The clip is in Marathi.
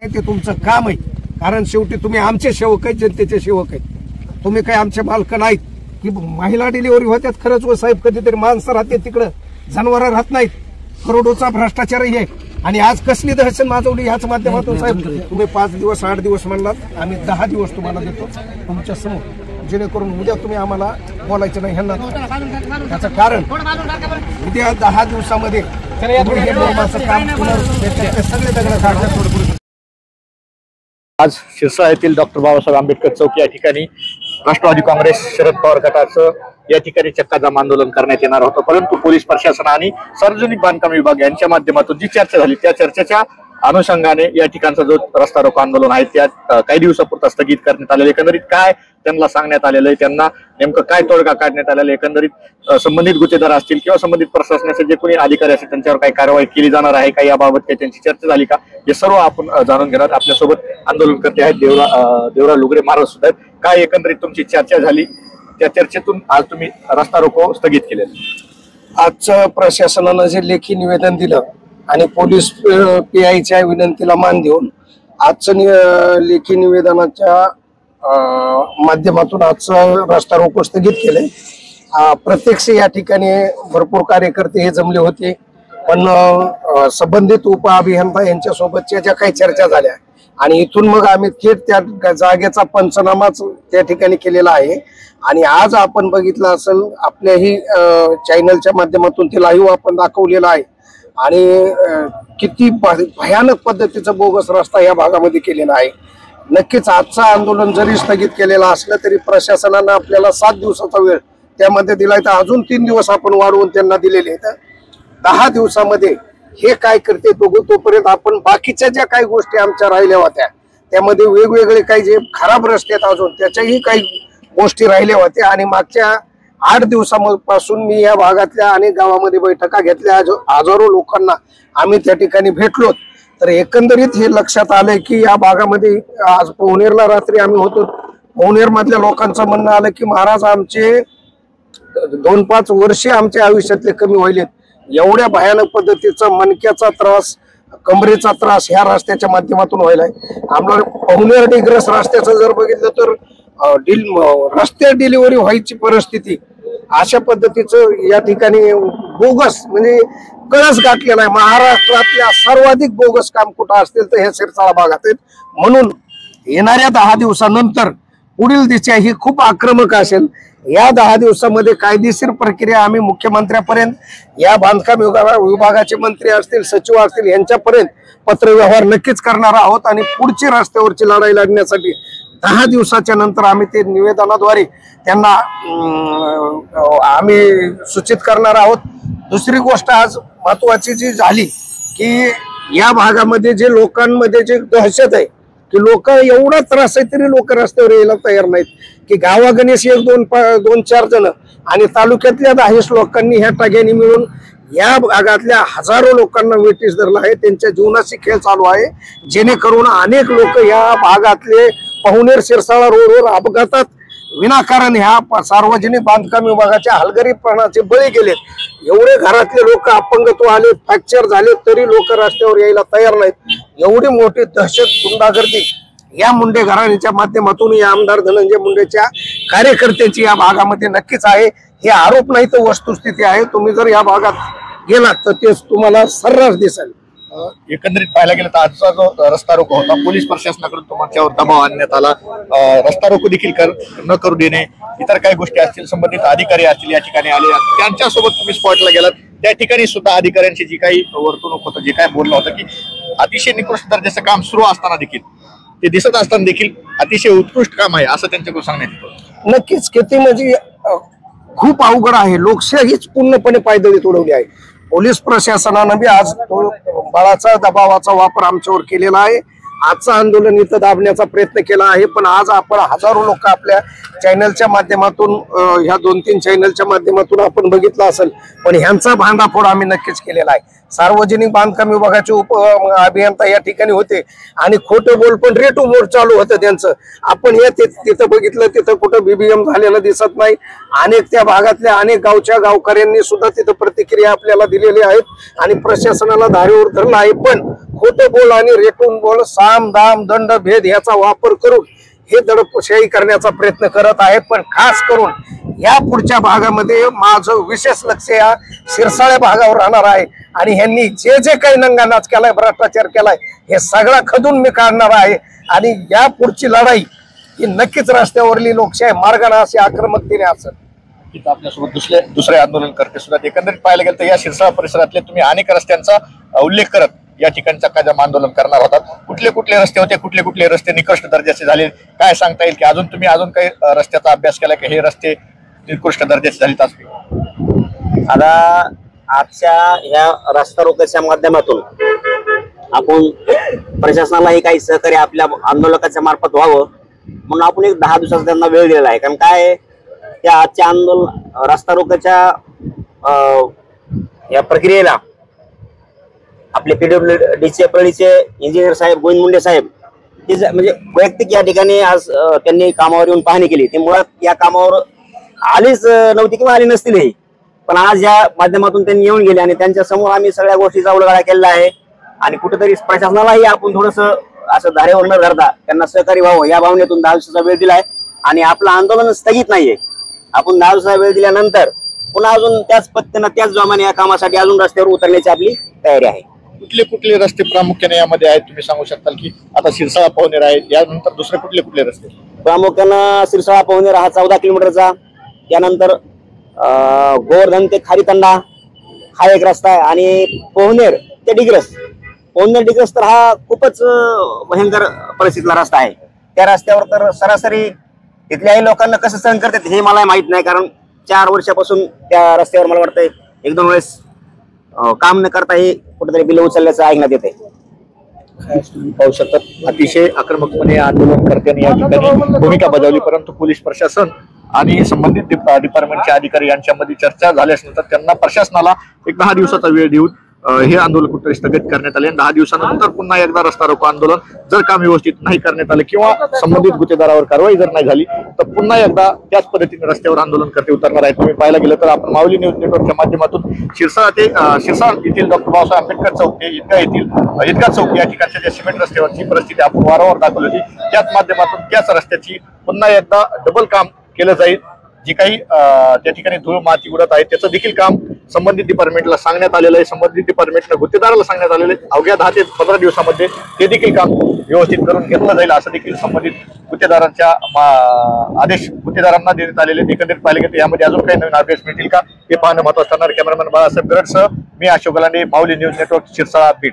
ते तुमचं काम आहे, कारण शेवटी तुम्ही आमचे सेवक आहेत, जनतेचे सेवक आहेत. तुम्ही काही आमचे मालक नाहीत. की महिला डिलिव्हरी होत्यात खरंच व साहेब, कधीतरी माणसं राहते तिकडं, जनावरं राहत नाहीत. करोडोचा भ्रष्टाचारही आहे. आणि आज कसली दहशत माजवली ह्याच माध्यमातून साहेब, तुम्ही 5 दिवस 8 दिवस म्हणलात, आम्ही 10 दिवस तुम्हाला देतो तुमच्या समोर, जेणेकरून उद्या तुम्ही आम्हाला बोलायचं नाही ह्यांना. त्याचं कारण उद्या 10 दिवसामध्ये सगळे दगड काढण्यात. आज शिरसाळ येथील डॉक्टर बाबासाहेब आंबेडकर चौक या ठिकाणी राष्ट्रवादी काँग्रेस शरद पवार गटाचं या ठिकाणी चक्काजाम आंदोलन करण्यात येणार होतं, परंतु पोलीस प्रशासन आणि सार्वजनिक बांधकाम विभाग यांच्या माध्यमातून जी चर्चा झाली त्या चर्चेच्या अनुषंगाने या ठिकाणचा जो रस्ता रोको आंदोलन आहे त्यात काही दिवसापुरता स्थगित करण्यात आलेलं. एकंदरीत काय त्यांना सांगण्यात आलेलं आहे, त्यांना नेमकं काय तोडगा काढण्यात आलेला, एकंदरीत संबंधित गुत्तेदार असतील किंवा संबंधित प्रशासनाचे जे कोणी अधिकारी असतील त्यांच्यावर काही कारवाई केली जाणार आहे का, याबाबत काही त्यांची चर्चा झाली का, हे सर्व आपण जाणून घेणार. आपल्यासोबत आंदोलनकर्ते आहेत, देवराव लुगडे महाराज सुद्धा आहेत. काय एकंदरीत तुमची चर्चा झाली, त्या चर्चेतून आज तुम्ही रस्ता रोको स्थगित केले? आजचं प्रशासनानं जे लेखी निवेदन दिलं आणि पोलीस PIच्या विनंतीला मान देऊन आजचं लेखी निवेदनाच्या माध्यमातून आजचं रस्ता रोको स्थगित केलंय. प्रत्यक्ष या ठिकाणी भरपूर कार्यकर्ते हे जमले होते, पण संबंधित उपअभियंता यांच्यासोबतच्या ज्या काही चर्चा झाल्या आणि इथून मग आम्ही थेट त्या जागेचा पंचनामाच त्या ठिकाणी केलेला आहे. आणि आज आपण बघितलं असेल आपल्याही चॅनलच्या माध्यमातून ते लाईव्ह आपण दाखवलेलं आहे. आणि किती भयानक पद्धतीचा बोगस रस्ता या भागामध्ये केलेला आहे. नक्कीच आजचं आंदोलन जरी स्थगित केलेलं असलं तरी प्रशासनानं आपल्याला 7 दिवसाचा वेळ त्यामध्ये दिलाय, तर अजून 3 दिवस आपण वाढवून त्यांना दिलेले आहेत. 10 दिवसामध्ये हे काय करते तोपर्यंत आपण बाकीच्या ज्या काही गोष्टी आमच्या राहिल्या होत्या त्यामध्ये वेगवेगळे काही जे खराब रस्ते आहेत अजून त्याच्याही काही गोष्टी राहिल्या होत्या. आणि मागच्या 8 दिवसापासून मी या भागातल्या अनेक गावामध्ये बैठका घेतल्या, हजारो लोकांना आम्ही त्या ठिकाणी भेटलो. तर एकंदरीत हे लक्षात आलंय की या भागामध्ये आज पवनेरला रात्री आम्ही होतो, पवनेर मधल्या लोकांचं म्हणणं आलं की महाराज आमचे 2-5 वर्षे आमच्या आयुष्यातले कमी व्हायलेत. एवढ्या भयानक पद्धतीचा मणक्याचा त्रास, कमरेचा त्रास ह्या रस्त्याच्या माध्यमातून व्हायलाय. आम्हाला पवनेर डिग्रस रस्त्याचं जर बघितलं तर रस्ते डिलिव्हरी व्हायची परिस्थिती, अशा पद्धतीचं या ठिकाणी बोगस म्हणजे कळस गाठलेला आहे. महाराष्ट्रातल्या सर्वाधिक बोगस काम कुठं असतील तर हे शिरसाळ भागात आहेत. म्हणून येणाऱ्या 10 दिवसानंतर पुढील दिशा ही खूप आक्रमक असेल. या 10 दिवसामध्ये कायदेशीर प्रक्रिया आम्ही मुख्यमंत्र्यापर्यंत, या बांधकाम विभागाचे मंत्री असतील, सचिव असतील यांच्यापर्यंत पत्रव्यवहार नक्कीच करणार आहोत. आणि पुढची रस्त्यावरची लढाई लढण्यासाठी 10 दिवसाच्या नंतर आम्ही ते निवेदनाद्वारे त्यांना आम्ही सूचित करणार आहोत. दुसरी गोष्ट आज महत्वाची जी झाली की या भागामध्ये जे लोकांमध्ये जे दहशत आहे की लोक एवढा त्रास आहे तरी लोक रस्त्यावर यायला तयार नाहीत. की गावागणेश 1-2-4 जण आणि तालुक्यातल्या 10 लोकांनी ह्या टाग्याने मिळून या भागातल्या हजारो लोकांना वेठीस धरला आहे. त्यांच्या जीवनाशी खेळ चालू आहे, जेणेकरून अनेक लोक या भागातले पवनेर शिरसाळा रोडवर अपघातात विनाकारण ह्या सार्वजनिक बांधकाम विभागाच्या हलगर्जीपणाचे बळी गेलेत. एवढे घरातले लोक अपंगत्व आले, फ्रॅक्चर झाले तरी लोक रस्त्यावर यायला तयार नाहीत. एवढी मोठी दहशत, गुंडागर्दी या मुंडे घराण्याच्या माध्यमातून या आमदार धनंजय मुंडेच्या कार्यकर्त्यांची या भागामध्ये नक्कीच आहे. हे आरोप नाही तर वस्तुस्थिती आहे. तुम्ही जर या भागात गेलात तर तेच तुम्हाला सर्रास दिसेल. एकंदरीत पाहायला गेलं तर आजचा जो रस्ता रोको होता पोलीस प्रशासनाकडून तुमच्यावर दबाव आणण्यात आला. रस्ता रोको देखील न करू देणे, इतर काही गोष्टी असतील, संबंधित अधिकारी असतील या ठिकाणी आले, त्यांच्यासोबत तुम्ही स्पॉटला गेलात. त्या ठिकाणी सुद्धा अधिकाऱ्यांची जी काही वर्तणूक होतं, जे काय बोलणं होतं की अतिशय निकृष्ट दर्जाचं काम सुरू असताना देखील, ते दिसत असताना देखील अतिशय उत्कृष्ट काम आहे असं त्यांच्याकडून सांगण्यात येतं. नक्कीच किती म्हणजे खूप अवघड आहे. लोकशाहीच पूर्णपणे पायदळी तोडवली आहे. पोलीस प्रशासनानं बी आज बळाचा दबावाचा वापर आमच्यावर केलेला आहे. आजचं आंदोलन इथं दाबण्याचा प्रयत्न केला आहे, पण आज आपण हजारो लोक आपल्या चॅनलच्या माध्यमातून, ह्या 2-3 चॅनलच्या माध्यमातून आपण बघितलं असेल, पण ह्यांचा भांडाफोड आम्ही नक्कीच केलेला आहे. सार्वजनिक बांधकाम विभागाचे अभियंता या ठिकाणी होते आणि खोटं बोल पण रेटू मोड चालू होतं त्यांचं. आपण हे तिथं बघितलं, तिथं कुठं बीबीएम झालेलं दिसत नाही. अनेक त्या भागातल्या अनेक गावच्या गावकऱ्यांनी सुद्धा तिथं प्रतिक्रिया आपल्याला दिलेली आहेत आणि प्रशासनाला धारेवर धरलं आहे. पण खोटं बोल आणि रेटून बोल, साम दाम दंड भेद याचा वापर करून हे दडपशाही करण्याचा प्रयत्न करत आहे. पण खास करून या पुढच्या भागामध्ये माझं विशेष लक्ष या शिरसाळे भागावर राहणार आहे आणि ह्यांनी जे जे काही नंगानाच केलाय, भ्रष्टाचार केलाय, हे सगळा खदून मी काढणार आहे. आणि या पुढची लढाई ही नक्कीच रस्त्यावरली लोकशाही मार्गाने अशी आक्रमकतेने असेल. आपल्यासोबत दुसरे आंदोलनकर्ते सुद्धा. एकंदरीत पाहायला गेलं तर या शिरसाळ परिसरातले तुम्ही अनेक रस्त्यांचा उल्लेख करत या ठिकाणी चक्काजाम आंदोलन करणार होतात. कुठले कुठले रस्ते होते, कुठले कुठले रस्ते निकृष्ट दर्जाचे झाले, काय सांगता येईल की अजून तुम्ही काही रस्त्याचा अभ्यास केला की हे रस्ते निकृष्ट दर्जाचे झालेत असते? आता आजच्या ह्या रस्ता रोकोच्या माध्यमातून आपण प्रशासनालाही काही सहकार्य आपल्या आंदोलकाच्या मार्फत व्हावं म्हणून आपण एक 10 दिवसाचा त्यांना वेळ दिलेला आहे. कारण काय त्या आजच्या रस्ता रोकोच्या या प्रक्रियेला आपले PWDचे प्रळीचे इंजिनियर साहेब गोविंद मुंडे साहेब हे म्हणजे वैयक्तिक या ठिकाणी आज त्यांनी कामावर येऊन पाहणी केली. ते मुळात या कामावर आलीच नव्हती किंवा आली नसतील, पण आज या माध्यमातून त्यांनी येऊन गेले आणि त्यांच्या समोर आम्ही सगळ्या गोष्टीचा उलगडा केलेला आहे. आणि कुठेतरी प्रशासनालाही आपण थोडस असं धारेवर न धरता त्यांना सहकारी व्हावं या भावनेतून 10 दिवसाचा वेळ दिलाय. आणि आपलं आंदोलन स्थगित नाहीये. आपण 10 दिवसाचा वेळ दिल्यानंतर पुन्हा अजून त्याच पद्धतीनं त्याच जोमाने या कामासाठी अजून रस्त्यावर उतरण्याची आपली तयारी आहे. कुठले कुठले रस्ते प्रामुख्याने यामध्ये आहेत तुम्ही सांगू शकताल की? आता शिरसाळा पवनेर आहे, यानंतर दुसरे कुठले कुठले रस्ते? प्रामुख्यानं शिरसाळा पवनेर हा 14 किलोमीटरचा, त्यानंतर गोवर्धन ते खारीतंडा हा एक रस्ता आहे आणि पवनेर ते डिग्रस, पवनेर डिग्रस तर हा खूपच भयंकर परिस्थितीतला रस्ता आहे. त्या रस्त्यावर तर सरासरी तिथल्याही लोकांना कसं सहन करतात हे मला माहित नाही. कारण 4 वर्षापासून त्या रस्त्यावर मला वाटतंय 1-2 वेळेस काम न करता हे कुठेतरी बिल उचलल्याचं ऐकण्यात येते. तुम्ही पाहू शकतात अतिशय आक्रमकपणे आंदोलनकर्त्यांनी या ठिकाणी भूमिका बजावली. परंतु पोलीस प्रशासन आणि संबंधित डिपार्टमेंटचे अधिकारी यांच्यामध्ये चर्चा झाल्यानंतर त्यांना प्रशासनाला एक 10 दिवसाचा वेळ देऊन हे आंदोलन कुठेतरी स्थगित करण्यात आले. 10 दिवसानंतर पुन्हा एकदा रस्ता रोको आंदोलन जर काम व्यवस्थित नाही करण्यात आलं किंवा संबंधित गुत्तेदारावर कारवाई जर नाही झाली तर पुन्हा एकदा त्याच पद्धतीने रस्त्यावर आंदोलनकर्ते उतरणार आहेत. तुम्ही पाहायला गेलं तर आपण माऊली न्यूज नेटवर्कच्या माध्यमातून शिरसाळ येथील डॉक्टर बाबासाहेब आंबेडकर चौक ते ईदगाह चौक या ठिकाणच्या ज्या सिमेंट रस्त्यावरची परिस्थिती आपण वारंवार दाखवली होती, त्याच माध्यमातून त्याच रस्त्याची पुन्हा एकदा डबल काम केलं जाईल. जी काही त्या ठिकाणी धूळ माती उडत आहे त्याचं देखील काम संबंधित डिपार्टमेंटला सांगण्यात आलेलं आहे. संबंधित डिपार्टमेंटनं गुत्तेदाराला सांगण्यात आलेलं आहे. अवघ्या 10 ते 15 दिवसामध्ये ते देखील काम व्यवस्थित करून घेतलं जाईल असं देखील संबंधित गुत्तेदारांच्या आदेश गुत्तेदारांना देण्यात आलेले. एकंदरीत पाहिले की यामध्ये अजून काही नवीन अपडेट्स मिळतील का हे पाहणं महत्त्वाचं ठरणार. कॅमेरामॅन बाळासाहेब गरडसह मी अशोक गलांडे, माऊली न्यूज नेटवर्क, शिरसाळा, बीड.